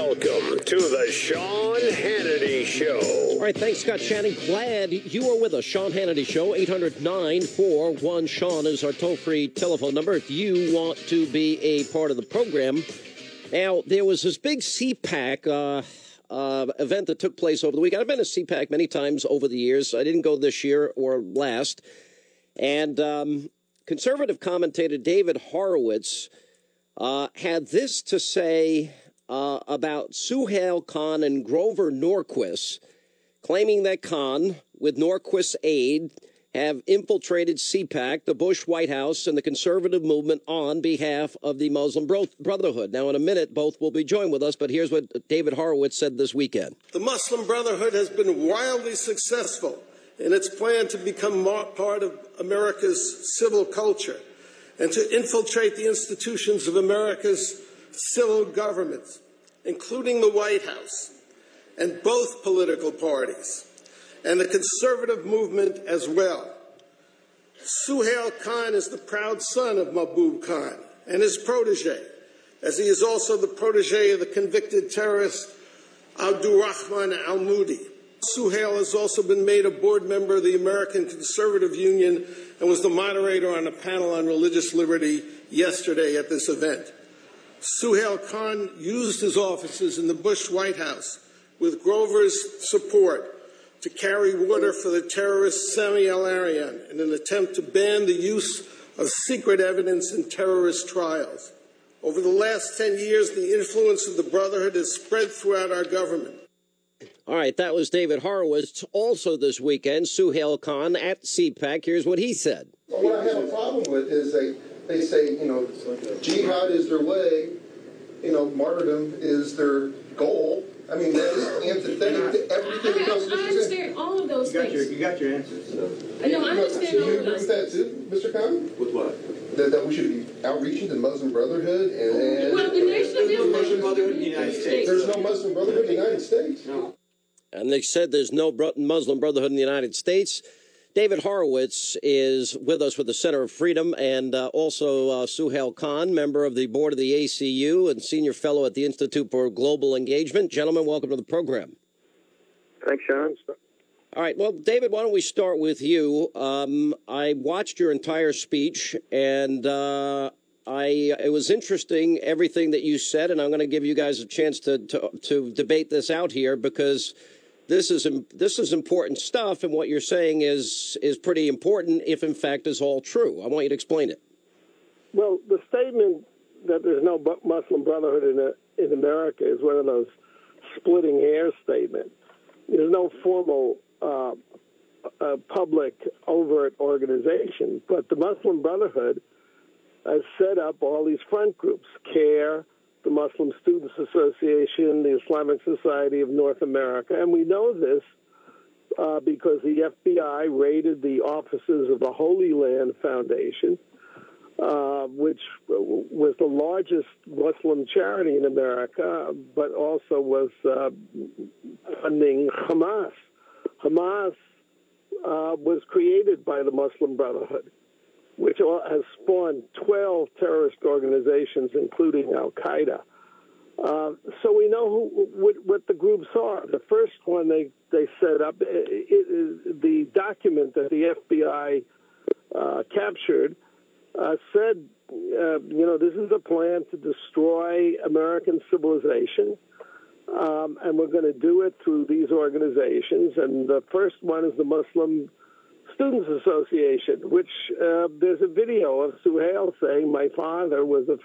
Welcome to the Sean Hannity Show. All right, thanks, Scott Shannon. Glad you are with us. Sean Hannity Show, 800-941-SEAN is our toll-free telephone number if you want to be a part of the program. Now, there was this big CPAC event that took place over the weekend. I've been to CPAC many times over the years. I didn't go this year or last. And conservative commentator David Horowitz had this to say about Suhail Khan and Grover Norquist, claiming that Khan, with Norquist's aid, have infiltrated CPAC, the Bush White House, and the conservative movement on behalf of the Muslim Brotherhood. Now, in a minute, both will be joined with us, but here's what David Horowitz said this weekend. The Muslim Brotherhood has been wildly successful in its plan to become part of America's civil culture and to infiltrate the institutions of America's civil governments, including the White House and both political parties, and the conservative movement as well. Suhail Khan is the proud son of Mahbub Khan and his protege, as he is also the protege of the convicted terrorist Abdurahman Alamoudi. Suhail has also been made a board member of the American Conservative Union and was the moderator on a panel on religious liberty yesterday at this event. Suhail Khan used his offices in the Bush White House with Grover's support to carry water for the terrorist Sami al-Arian in an attempt to ban the use of secret evidence in terrorist trials. Over the last 10 years, the influence of the Brotherhood has spread throughout our government. All right, that was David Horowitz. Also this weekend, Suhail Khan at CPAC. Here's what he said. Well, what I have a problem with is they say, jihad is their way, martyrdom is their goal. I mean, that is antithetic to everything the Constitution I understand all of those things. You got your answers. So. I understand all of those things. You agree with that too, Mr. Khan? With what? That we should be outreaching to the Muslim Brotherhood and well, the Nation of Islam. Muslim Brotherhood in the United States. There's no Muslim Brotherhood in the United States. No. And they said there's no Muslim Brotherhood in the United States. David Horowitz is with us with the Center of Freedom, and also Suhail Khan, member of the board of the ACU and senior fellow at the Institute for Global Engagement. Gentlemen, welcome to the program. Thanks, Sean. All right. Well, David, why don't we start with you? I watched your entire speech, and it was interesting, everything that you said, and I'm going to give you guys a chance to debate this out here because this is important stuff, and what you're saying is pretty important if, in fact, is all true. I want you to explain it. Well, the statement that there's no Muslim Brotherhood in America is one of those splitting hairs statements. There's no formal public overt organization, but the Muslim Brotherhood has set up all these front groups, CARE, the Muslim Students Association, the Islamic Society of North America. And we know this because the FBI raided the offices of the Holy Land Foundation, which was the largest Muslim charity in America, but also was funding Hamas. Hamas was created by the Muslim Brotherhood, which has spawned 12 terrorist organizations, including Al-Qaeda. So we know what the groups are. The first one they set up, the document that the FBI captured said, this is a plan to destroy American civilization, and we're going to do it through these organizations. And the first one is the Muslim Students Association, which there's a video of Suhail saying, my father was the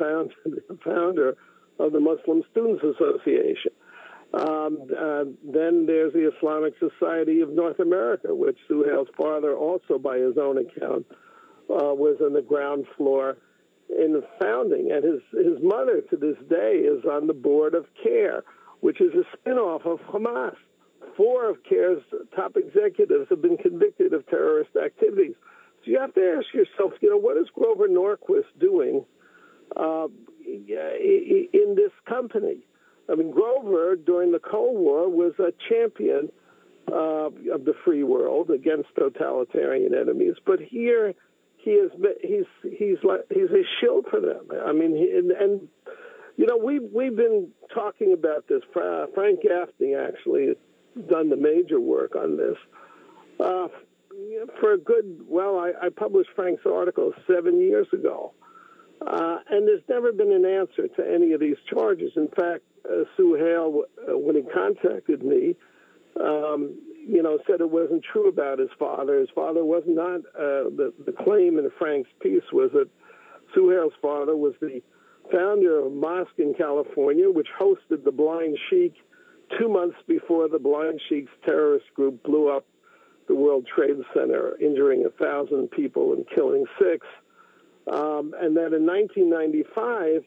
founder of the Muslim Students Association. Then there's the Islamic Society of North America, which Suhail's father also, by his own account, was on the ground floor in the founding. And his mother, to this day, is on the board of CARE, which is a spinoff of Hamas. 4 of CARE's top executives have been convicted of terrorist activities. So you have to ask yourself, what is Grover Norquist doing in this company? I mean, Grover, during the Cold War, was a champion of the free world against totalitarian enemies. But here, he's a shield for them. I mean, we've been talking about this. Frank Gaffney actually has done the major work on this. For a good, I published Frank's article 7 years ago, and there's never been an answer to any of these charges. In fact, Suhail, when he contacted me, said it wasn't true about his father. His father was not, the claim in Frank's piece was that Suhail's father was the founder of a mosque in California, which hosted the Blind Sheikh 2 months before the Blind Sheikh's terrorist group blew up the World Trade Center, injuring 1,000 people and killing 6. And then in 1995,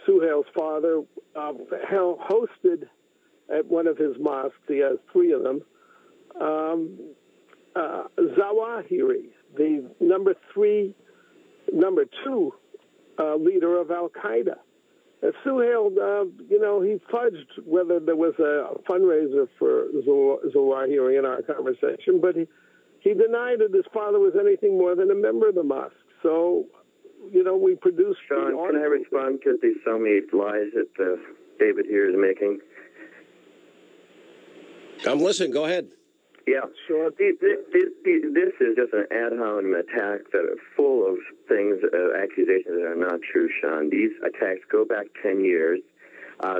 Suhail's father hosted at one of his mosques, he has 3 of them, Zawahiri, the number 2 leader of Al-Qaeda. Suhail, he fudged whether there was a fundraiser for Zawahiri in our conversation, but he denied that his father was anything more than a member of the mosque. So, we produced... Sean, can I respond to these so many lies that David here is making? I'm listening. Go ahead. Yeah. Sure. This is just an ad hominem attack that are full of things, accusations that are not true, Sean. These attacks go back 10 years.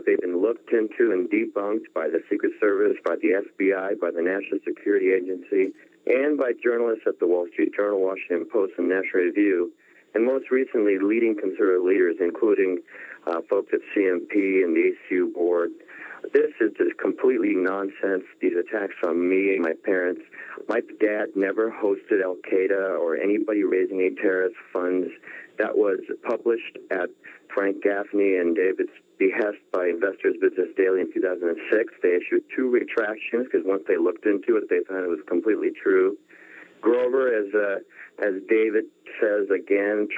They've been looked into and debunked by the Secret Service, by the FBI, by the National Security Agency, and by journalists at the Wall Street Journal, Washington Post, and National Review, and most recently leading conservative leaders, including folks at CMP and the ACU board. This is just completely nonsense, these attacks on me and my parents. My dad never hosted Al-Qaeda or anybody raising any terrorist funds. That was published at Frank Gaffney and David's behest by Investors Business Daily in 2006. They issued 2 retractions because once they looked into it, they found it was completely true. Grover, as David says again,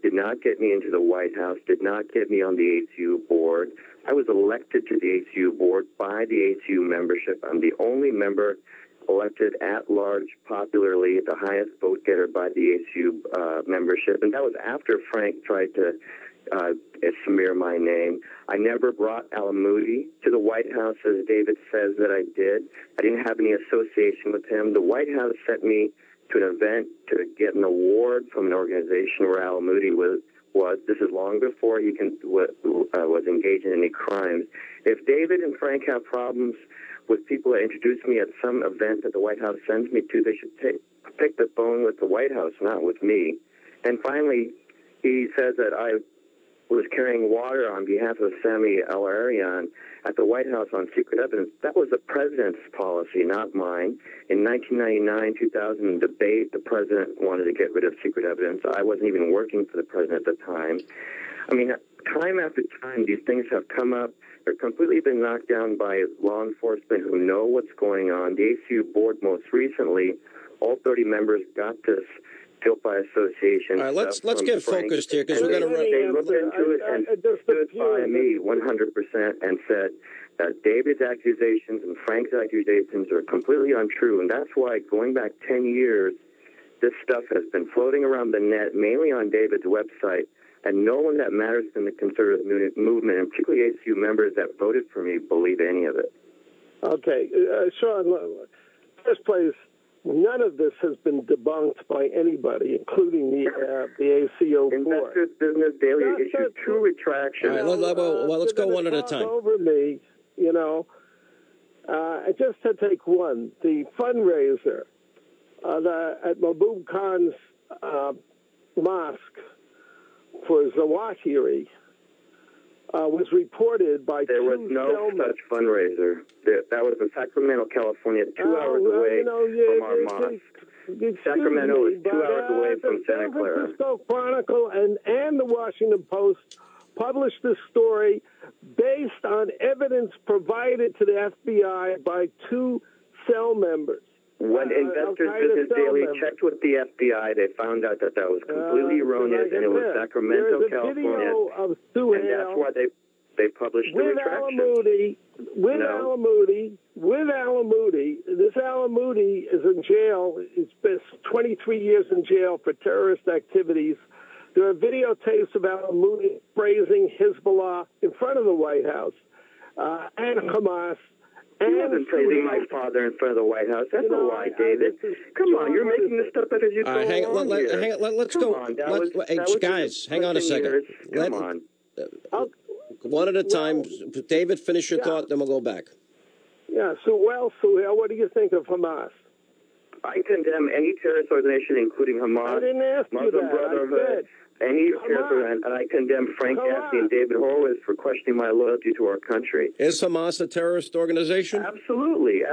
did not get me into the White House, did not get me on the ACU board. I was elected to the ACU board by the ACU membership. I'm the only member elected at large popularly, the highest vote getter by the ACU membership. And that was after Frank tried to smear my name. I never brought Alamoudi to the White House, as David says that I did. I didn't have any association with him. The White House sent me to an event to get an award from an organization where Alamoudi was. This is long before he was engaged in any crimes. If David and Frank have problems with people that introduce me at some event that the White House sends me to, they should pick the bone with the White House, not with me. And finally, he says that I was carrying water on behalf of Sami El-Arian at the White House on secret evidence. That was the president's policy, not mine. In 1999-2000 debate, the president wanted to get rid of secret evidence. I wasn't even working for the president at the time. I mean, time after time, these things have come up. They're completely been knocked down by law enforcement who know what's going on. The ACU board most recently, all 30 members got this guilt by association. All right, let's get focused here because we're going to run. They looked into it and stood by me 100% and said that David's accusations and Frank's accusations are completely untrue. And that's why, going back 10 years, this stuff has been floating around the net, mainly on David's website. And no one that matters in the conservative movement, and particularly ACU members that voted for me, believe any of it. Okay. Sean, first place, none of this has been debunked by anybody, including the ACO board. Investors Business Daily issued 2 retractions. All right, well, let's go one at a time. Over me, I just to take one. The fundraiser at Mahbub Khan's mosque for Zawahiri was reported by There was no such fundraiser. That was in Sacramento, California, 2 hours away from our mosque. Sacramento is 2 hours away from Santa Clara. The San Francisco Chronicle and the Washington Post published this story based on evidence provided to the FBI by 2 cell members. When Investors Business Daily checked with the FBI, they found out that was completely erroneous, and it was Sacramento, California. And that's why they published the retraction. With Alamoudi, this Alamoudi is in jail. He's spent 23 years in jail for terrorist activities There are videotapes of Alamoudi praising Hezbollah in front of the White House and Hamas. He wasn't praising my father in front of the White House. That's a lie, David. Come on, you're making this stuff up as you go along here. Let's go. Guys, hang on a second. Come on. One at a time. David, finish your thought, then we'll go back. Yeah, Suhail, what do you think of Hamas? I condemn any terrorist organization, including Hamas, I didn't ask you Muslim that. Brotherhood, any terrorist, and I condemn Frank Ashley and David Horowitz for questioning my loyalty to our country. Is Hamas a terrorist organization? Absolutely.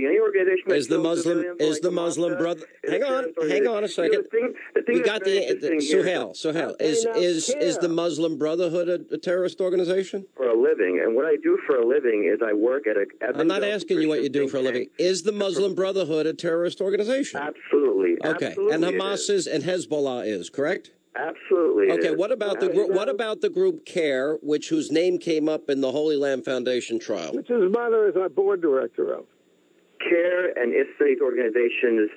Any organization that is the Muslim brother? Hang on a second. We got Suhail. Is the Muslim Brotherhood a terrorist organization? For a living, and what I do for a living is I work at a. I'm not asking you what you do for a living. Is the Muslim Brotherhood a terrorist organization? Absolutely. Okay, Absolutely and Hamas is, and Hezbollah is, correct? Absolutely. Okay, what about the group CARE, whose name came up in the Holy Land Foundation trial? Which his mother is our board director of. CARE and its state organizations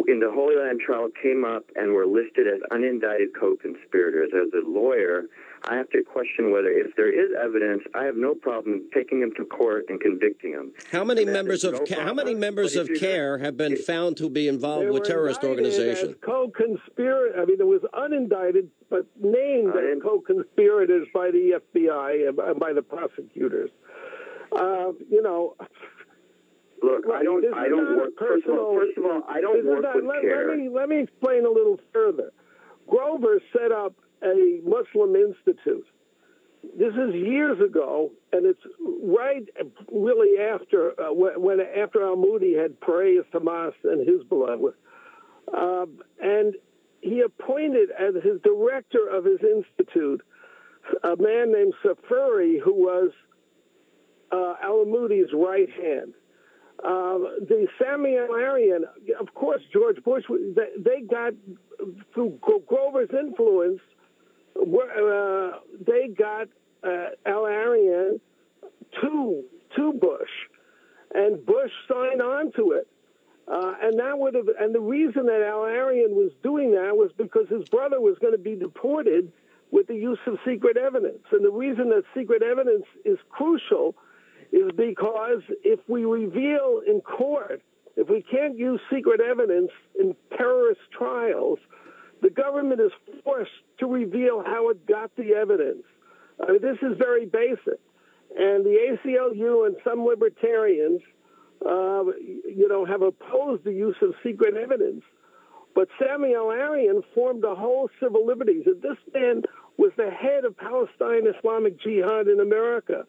in the Holy Land trial came up and were listed as unindicted co-conspirators. As a lawyer, I have to question whether, if there is evidence, I have no problem taking them to court and convicting them. How many members of CARE have been found to be involved with terrorist organizations? Co-conspirator. I mean, it was unindicted, but named as co-conspirators by the FBI and by the prosecutors. Look, I don't work. First of all, I don't work with CARE. Let me explain a little further. Grover set up a Muslim institute. This is years ago, and it's right really after after Alamoudi had praised Hamas and Hezbollah, and he appointed as his director of his institute a man named Safari, who was Alamoudi's right hand. The Samuel Arian, of course, George Bush, they got, through Grover's influence, they got Al Arian to Bush, and Bush signed on to it. And the reason that Al Arian was doing that was because his brother was going to be deported with the use of secret evidence. And the reason that secret evidence is crucial is because if we reveal in court, if we can't use secret evidence in terrorist trials, the government is forced to reveal how it got the evidence. This is very basic. And the ACLU and some libertarians, have opposed the use of secret evidence. But Samuel Arian formed the whole civil liberties. And this man was the head of Palestine Islamic Jihad in America.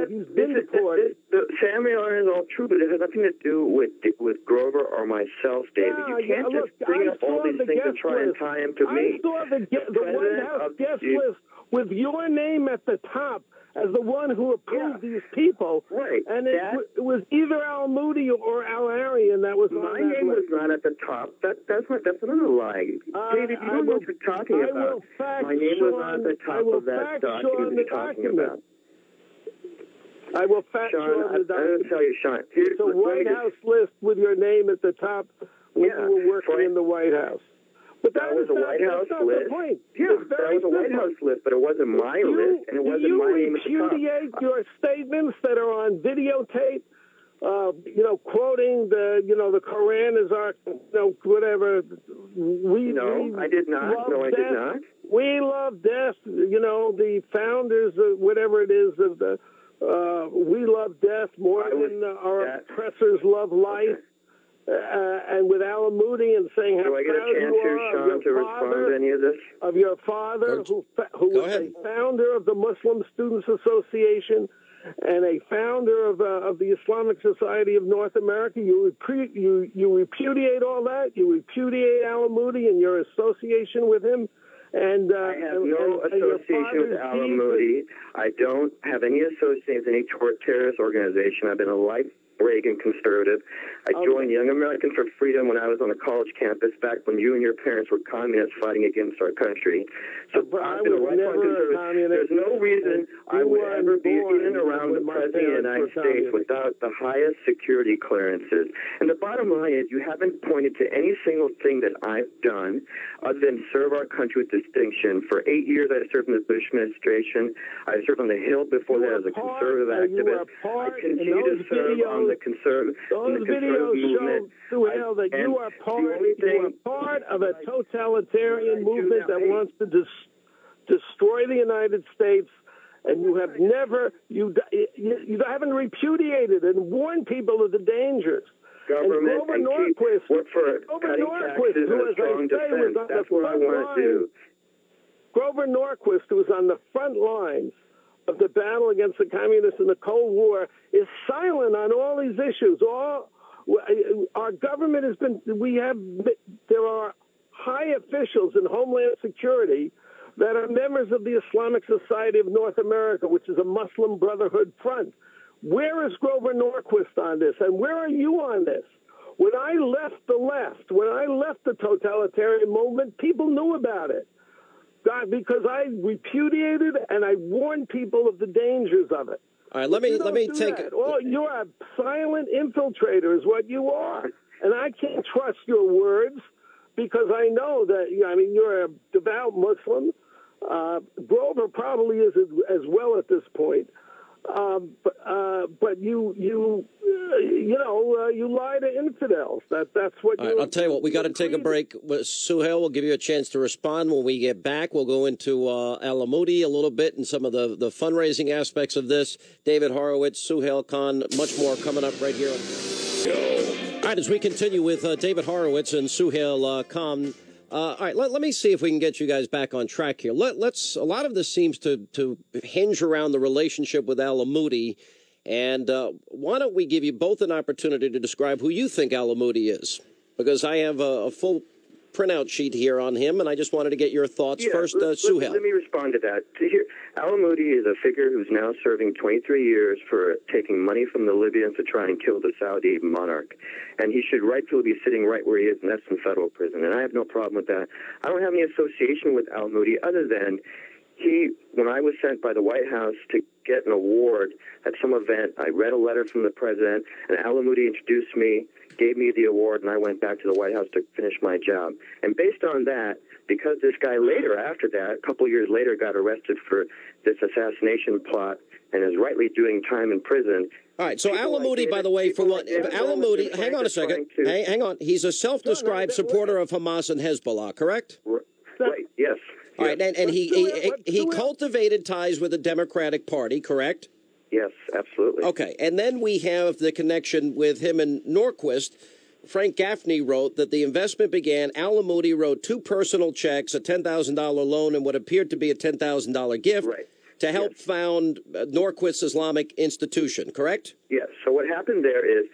He's been deported. Samuel Arian is all true, but it has nothing to do with Grover or myself, David. You can't just bring up all these things and try and tie them to me. I saw the White House guest list with your name at the top as the one who approved these people. Right. And it was either Alamoudi or Al Arian that was on that list. My name was not at the top. That's another lie. David, you don't know what you're talking about. My name was not at the top of that document you're talking about. I will fact check the document. I will tell you, Sean. It's a White House list with your name at the top when you were working in the White House. But that was a White House list. Yeah, that was a White House list, but it wasn't my list, and it wasn't my name at the top. Do you repudiate your statements that are on videotape? Quoting the Quran is our, whatever. I did not. No, I did not. We love death. The founders, whatever it is, of the. We love death more than our oppressors love life. And with Alamoudi and saying how proud you are of your father, of your father, who was a founder of the Muslim Students Association and a founder of the Islamic Society of North America, you repudiate all that. You repudiate Alamoudi and your association with him. And I have no association with Alamoudi. I don't have any association with any terrorist organization. I've been a Reagan conservative. I joined Young Americans for Freedom when I was on a college campus back when you and your parents were communists fighting against our country. So I was never a communist. There's no reason I would ever be in and around the President of the United States without the highest security clearances. And the bottom line is you haven't pointed to any single thing that I've done other than serve our country with distinction. For 8 years, I served in the Bush administration. I served on the Hill before that as a conservative activist. I continue to serve on the conservative movement. Suhail, that you are part of a totalitarian movement that wants to destroy the United States, and you have never, you haven't repudiated and warned people of the dangers. Government and Norquist, work for cutting taxes and a strong defense. That's what I want to do. Grover Norquist, who was on the front lines of the battle against the communists in the Cold War, is silent on all these issues. Our government has been, there are high officials in Homeland Security that are members of the Islamic Society of North America, which is a Muslim Brotherhood front. Where is Grover Norquist on this, and where are you on this? When I left the left, when I left the totalitarian movement, people knew about it. God, because I repudiated and I warned people of the dangers of it. All right, let me take it. Well, you're a silent infiltrator is what you are. And I can't trust your words because I know that, you're a devout Muslim. Grover probably is as well at this point. But you lie to infidels. That's what. All right, I'll tell you what. We got to take a break. Suhail, we'll give you a chance to respond when we get back. We'll go into Alamoudi a little bit and some of the fundraising aspects of this. David Horowitz, Suhail Khan, much more coming up right here. All right, as we continue with David Horowitz and Suhail Khan. All right, let me see if we can get you guys back on track here. Let's. A lot of this seems to hinge around the relationship with Alamoudi, and why don't we give you both an opportunity to describe who you think Alamoudi is? Because I have a full printout sheet here on him, and I just wanted to get your thoughts first. Suhail. Let me respond to that. Alamoudi is a figure who's now serving 23 years for taking money from the Libyans to try and kill the Saudi monarch. And he should rightfully be sitting right where he is, and that's in federal prison. And I have no problem with that. I don't have any association with Alamoudi other than when I was sent by the White House to get an award at some event, I read a letter from the president, and Alamoudi introduced me, gave me the award, and I went back to the White House to finish my job. And based on that, because this guy later, after that, a couple years later, got arrested for this assassination plot and is rightly doing time in prison. All right, so Alamoudi, by the way, for one, Alamoudi, hang on a second. Hang on. He's a self-described supporter of Hamas and Hezbollah, correct? Right, yes. All right, and he cultivated ties with the Democratic Party, correct? Yes, absolutely. Okay, and then we have the connection with him and Norquist. Frank Gaffney wrote that the investment began. Alamoudi wrote 2 personal checks, a $10,000 loan and what appeared to be a $10,000 gift to help found Norquist's Islamic institution, correct? Yes. So what happened there is,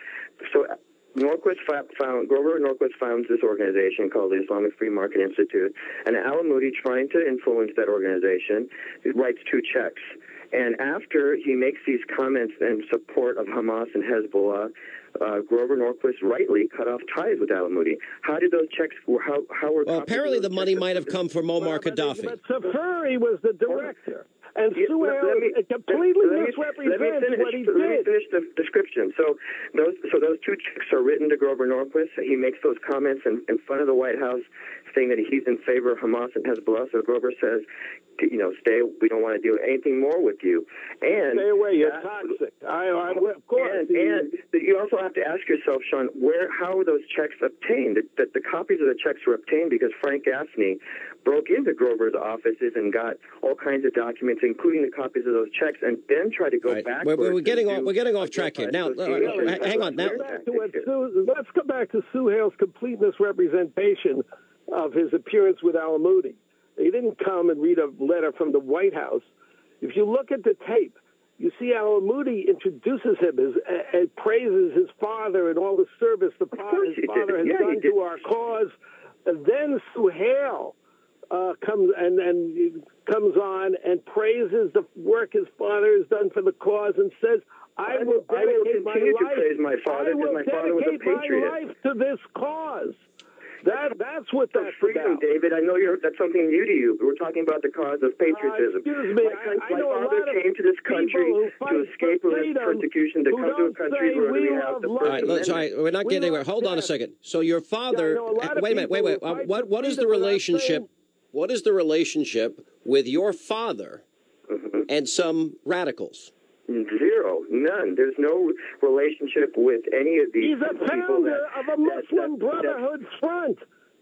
Grover Norquist founds this organization called the Islamic Free Market Institute, and Alamoudi, trying to influence that organization, writes 2 checks. And after he makes these comments in support of Hamas and Hezbollah, Grover Norquist rightly cut off ties with Alamoudi. How did those checks? How were? Well, apparently the money might have come from Muammar Gaddafi. But Safari was the director. And Suhail completely misrepresents what he did. Let me finish the description. So those 2 checks are written to Grover Norquist. He makes those comments in front of the White House, saying that he's in favor of Hamas and Hezbollah. So Grover says, stay. We don't want to do anything more with you. And stay away. You're toxic. Of course. And you also have to ask yourself, Sean, how were those checks obtained? That the copies of the checks were obtained because Frank Gaffney broke into Grover's offices and got all kinds of documents, including the copies of those checks, and then tried to go back. We're getting off track here. Now, hang on. Now, let's go back to Suhail's complete misrepresentation of his appearance with Alamoudi. He didn't come and read a letter from the White House. If you look at the tape, you see Alamoudi introduces him and praises his father and all the service his father has done to our cause. And then Suhail comes on and praises the work his father has done for the cause and says, I will dedicate my continue life. to praise my father because my father was a patriot. My life to this cause. That's what that's freedom, about. David. I know that's something new to you, but we're talking about the cause of patriotism. Excuse me. My father came to this country to escape persecution, to come to a country where we have the First Amendment. Sorry, we're not getting anywhere. Hold on a second. So your father, wait a minute, wait. What is the relationship? What is the relationship with your father and some radicals? Zero, none. There's no relationship with any of these people. He's a founder of a Muslim Brotherhood front.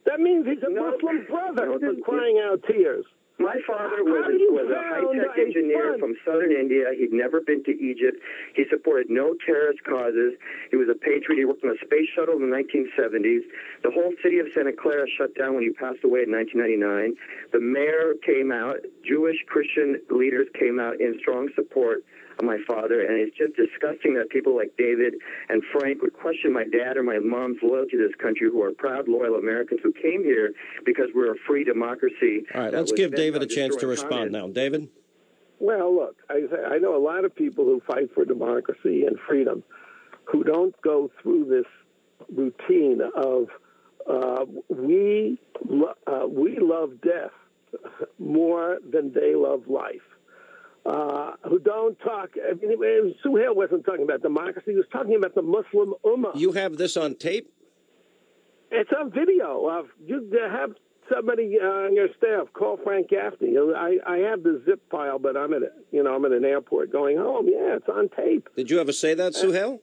That means he's a Muslim brother for crying out tears. My father was a high-tech engineer from southern India. He'd never been to Egypt. He supported no terrorist causes. He was a patriot. He worked on a space shuttle in the 1970s. The whole city of Santa Clara shut down when he passed away in 1999. The mayor came out. Jewish, Christian leaders came out in strong support of my father, and it's just disgusting that people like David and Frank would question my dad or my mom's loyalty to this country, who are proud, loyal Americans who came here because we're a free democracy. All right, let's give David a chance to respond now. David? Well, look, I know a lot of people who fight for democracy and freedom who don't go through this routine of we love death more than they love life. Who don't talk. I mean, Suhail wasn't talking about democracy. He was talking about the Muslim Ummah. You have this on tape? It's on video. You have somebody on your staff call Frank Gaffney. I have the zip file, but I'm at an airport going home. Yeah, it's on tape. Did you ever say that, Suhail?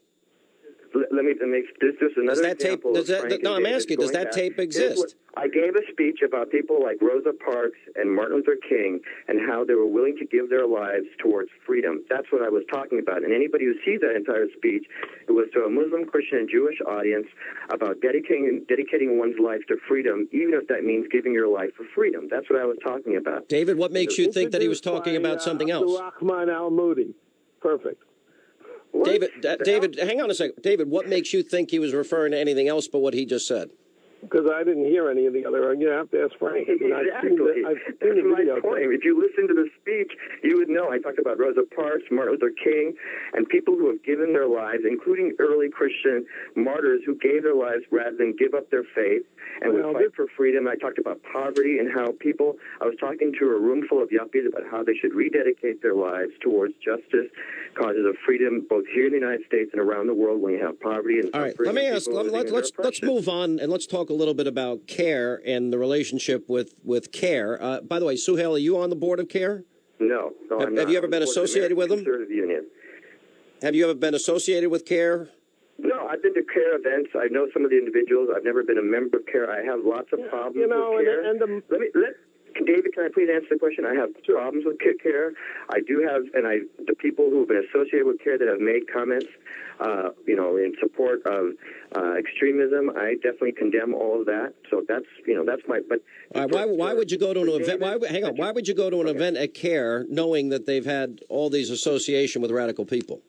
Let me make this another example. I'm asking, does that tape exist? I gave a speech about people like Rosa Parks and Martin Luther King and how they were willing to give their lives towards freedom. That's what I was talking about. And anybody who sees that entire speech, it was to a Muslim, Christian, and Jewish audience about dedicating one's life to freedom, even if that means giving your life for freedom. That's what I was talking about. David, what makes you think that he was talking about something else? Abdurahman Alamoudi. Perfect. What? David, hang on a second. David, what makes you think he was referring to anything else but what he just said? Because I didn't hear any of the other. You have to ask Frank. Exactly. That's my point. If you listen to the speech, you would know. I talked about Rosa Parks, Martin Luther King, and people who have given their lives, including early Christian martyrs who gave their lives rather than give up their faith and would fight for freedom. I talked about poverty and how people. I was talking to a room full of yuppies about how they should rededicate their lives towards justice, causes of freedom, both here in the United States and around the world when you have poverty and suffering. All right, let me ask. Let's move on and let's talk a little bit about CARE and the relationship with CARE. By the way, Suhail, are you on the board of CARE? No, I'm not. Have you ever been associated with them? Conservative Union. Have you ever been associated with CARE? No, I've been to CARE events. I know some of the individuals. I've never been a member of CARE. I have lots of problems with CARE. David, can I please answer the question? I have problems with CARE. I do have, the people who have been associated with CARE that have made comments, in support of extremism. I definitely condemn all of that. So that's my. But why would you go to an event? Why would you go to an event at CARE knowing that they've had all these association with radical people?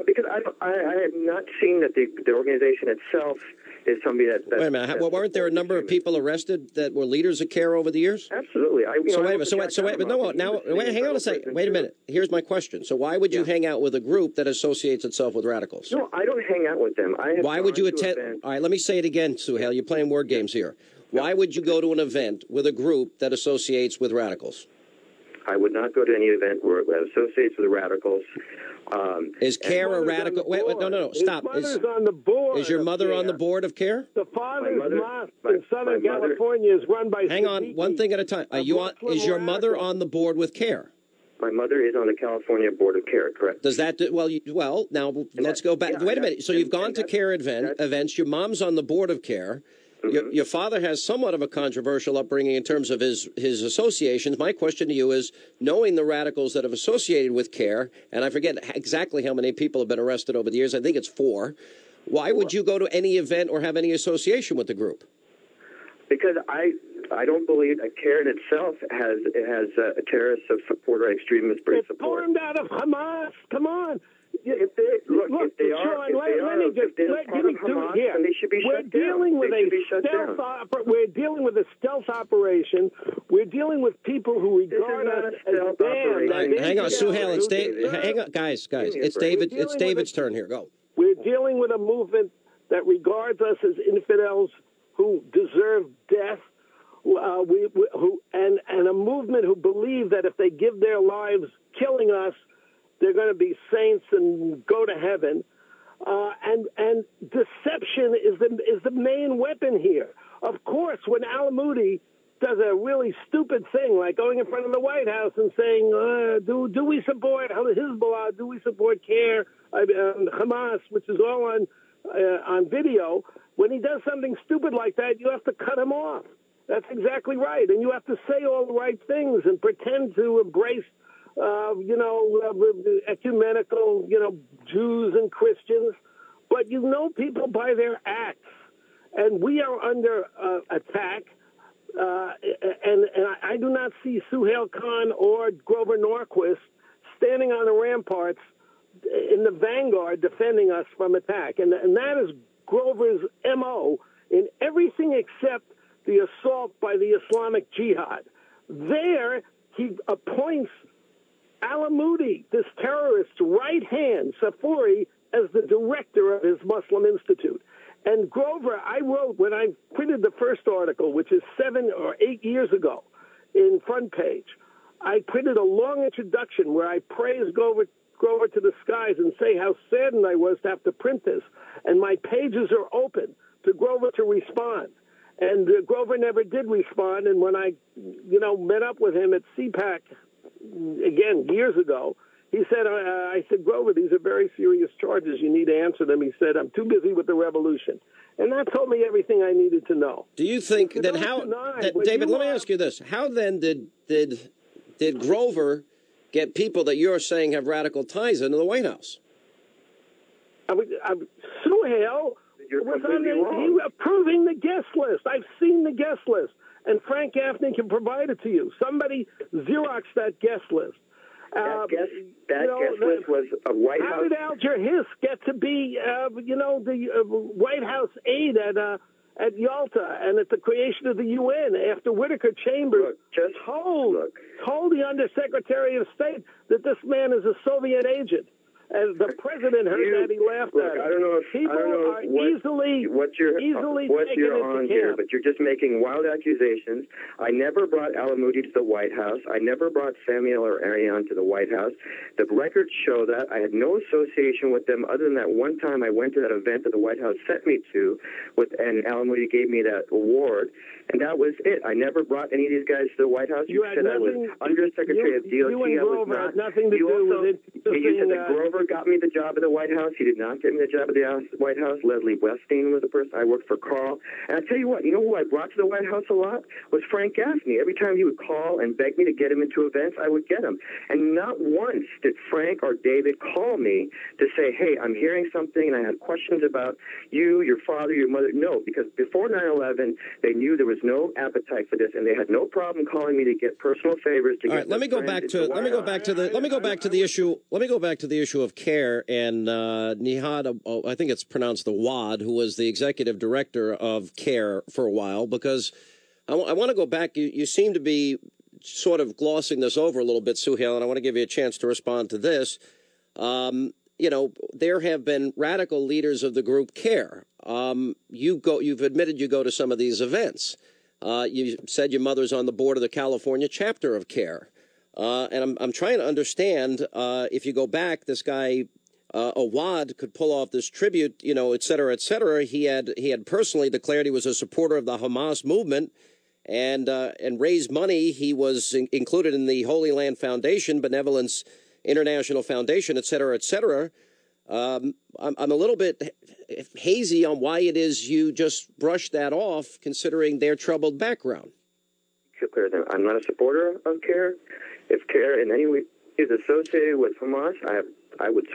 Because I have not seen that the organization itself is somebody that. Wait a minute. Weren't there a number of people arrested that were leaders of CARE over the years? Absolutely. Hang on a second. Wait a minute. Here's my question. So why would you hang out with a group that associates itself with radicals? No, I don't hang out with them. Why would you attend? All right, let me say it again, Suhail. You're playing word games here. Why would you go to an event with a group that associates with radicals? I would not go to any event where it associates with radicals. Is CARE a radical? Wait, no, stop. On the board. Is your mother on the board of CARE? The father's mosque in Southern California is run by. Hang on, one thing at a time. Is your mother on the board with CARE? My mother is on the California Board of CARE, correct? Does that now let's go back. Wait a minute. So you've gone to CARE events. Your mom's on the board of CARE. Your father has somewhat of a controversial upbringing in terms of his associations. My question to you is, knowing the radicals that have associated with CARE, and I forget exactly how many people have been arrested over the years, I think it's 4, why would you go to any event or have any association with the group? Because I don't believe that CARE in itself has a terrorist support or extremist support. It's formed out of Hamas. Come on. if they are part of Hamas, then they should be shut down. We're dealing with a stealth operation. We're dealing with people who regard us as damned. Hang on, Suhail. Hang on, guys. It's David. It's David's turn here. Go. We're dealing with a movement that regards us as infidels who deserve death. And a movement who believe that if they give their lives killing us, they're going to be saints and go to heaven. And deception is the main weapon here. Of course, when Alamoudi does a really stupid thing, like going in front of the White House and saying, do we support Hezbollah? Do we support CARE, Hamas, which is all on video? When he does something stupid like that, you have to cut him off. That's exactly right. And you have to say all the right things and pretend to embrace, ecumenical, Jews and Christians. But you know people by their acts. And we are under attack. And I do not see Suhail Khan or Grover Norquist standing on the ramparts in the vanguard defending us from attack. And that is Grover's M.O. in everything except the assault by the Islamic Jihad. There, he appoints Alamoudi, this terrorist's right hand, Safuri, as the director of his Muslim Institute. And Grover, I wrote when I printed the first article, which is 7 or 8 years ago, in Front Page, I printed a long introduction where I praised Grover to the skies and say how saddened I was to have to print this. And my pages are open to Grover to respond. And Grover never did respond. And when I, met up with him at CPAC, again, years ago, he said, I said, Grover, these are very serious charges. You need to answer them. He said, I'm too busy with the revolution. And that told me everything I needed to know. Do you think that David, let me ask you this. How then did Grover get people that you're saying have radical ties into the White House? Suhail was approving the guest list. I've seen the guest list, and Frank Gaffney can provide it to you. Somebody Xeroxed that guest list. That guest list was a White House. How did Alger Hiss get to be, the White House aide at Yalta and at the creation of the UN after Whittaker Chambers told the Undersecretary of State that this man is a Soviet agent? As the president heard that, he laughed at it. I don't know what you're on here, but you're just making wild accusations. I never brought Alamoudi to the White House. I never brought Samuel or Ariane to the White House. The records show that. I had no association with them other than that one time I went to that event that the White House sent me to, and Alamoudi gave me that award, and that was it. I never brought any of these guys to the White House. You said I was Undersecretary of DOT. You and Grover had nothing to do with it. You said that Grover got me the job at the White House. He did not get me the job at the White House. Leslie Westing was the person. I worked for Carl. And I tell you what, who I brought to the White House a lot was Frank Gaffney. Every time he would call and beg me to get him into events, I would get him. And not once did Frank or David call me to say, hey, I'm hearing something and I had questions about you, your father, your mother. No, because before 9/11, they knew there was no appetite for this, and they had no problem calling me to get personal favors. All right, let me go back to the issue of CARE and Nihad, I think it's pronounced the Wad, who was the executive director of CARE for a while, because I want to go back. You seem to be sort of glossing this over a little bit, Suhail, and I want to give you a chance to respond to this. There have been radical leaders of the group CARE. You've admitted you go to some of these events. You said your mother's on the board of the California chapter of CARE. And I'm trying to understand, if you go back, this guy, Awad, could pull off this tribute, et cetera, et cetera. He had personally declared he was a supporter of the Hamas movement and raised money. He was included in the Holy Land Foundation, Benevolence International Foundation, et cetera, et cetera. I'm a little bit hazy on why it is you just brushed that off, considering their troubled background. I'm not a supporter of CARE. If CARE in any way is associated with Hamas, I would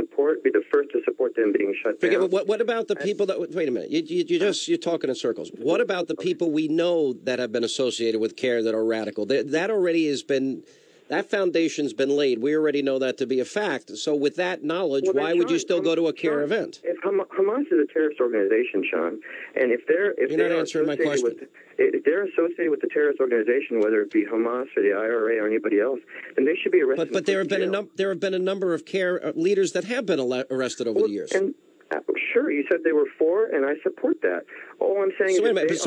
be the first to support them being shut down. What about the people that? Wait a minute, you're talking in circles. What about the people we know that have been associated with CARE that are radical? That already has been That foundation's been laid. We already know that to be a fact. So with that knowledge, why would you still go to a CARE event? If Hamas is a terrorist organization, Sean, and if they're not answering my question. If they're associated with the terrorist organization, whether it be Hamas or the IRA or anybody else, then they should be arrested. But there have been a number of CARE leaders that have been arrested over the years. And sure, you said they were for, and I support that. All I'm saying is, wait a minute.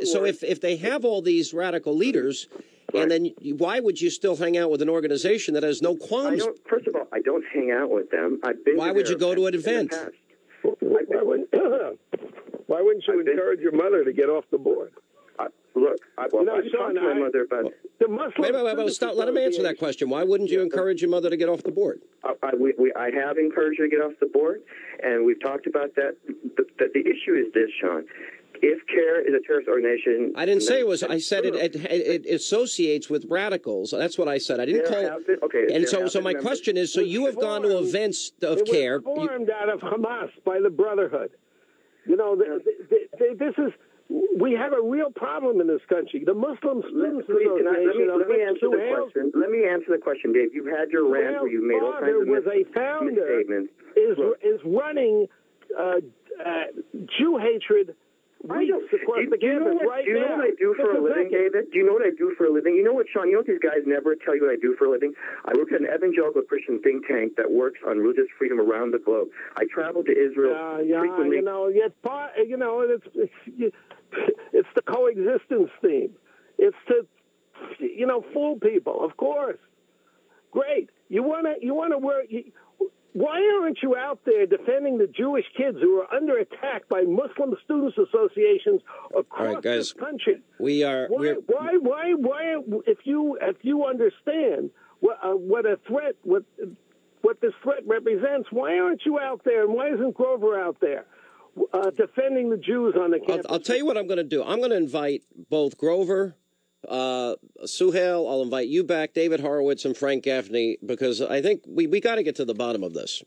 So if they have all these radical leaders. Right. And then why would you still hang out with an organization that has no qualms? First of all, I don't hang out with them. Why would you go to an event? Why wouldn't you encourage your mother to get off the board? Look, I've talked to my mother about the Muslim. Wait, stop. Let him answer that question. Why wouldn't you encourage your mother to get off the board? I have encouraged her to get off the board, and we've talked about that. The issue is this, Sean. If CARE is a terrorist organization... I didn't say it was. I said it associates with radicals. That's what I said. I didn't call it... Okay. And so my question is, so you have gone to events of CARE... It was formed out of Hamas by the Brotherhood. You know, this is... We have a real problem in this country. The Muslim Students Association... Let me answer the question. Let me answer the question, Dave. You've had your rant where you made all kinds of misstatements. Is running Jew hatred... Do you know what I do for a living, David? Do you know what I do for a living? You know what, Sean? You know what these guys never tell you what I do for a living? I work at an evangelical Christian think tank that works on religious freedom around the globe. I travel to Israel frequently. It's the coexistence theme. It's to, fool people. Of course, great. You wanna work. Why aren't you out there defending the Jewish kids who are under attack by Muslim students associations across this country? Why? If you understand what a threat, what this threat represents, why aren't you out there? And why isn't Grover out there defending the Jews on the campus? I'll tell you what I'm going to do. I'm going to invite both Grover, Suhail, I'll invite you back, David Horowitz, and Frank Gaffney, because I think we got to get to the bottom of this.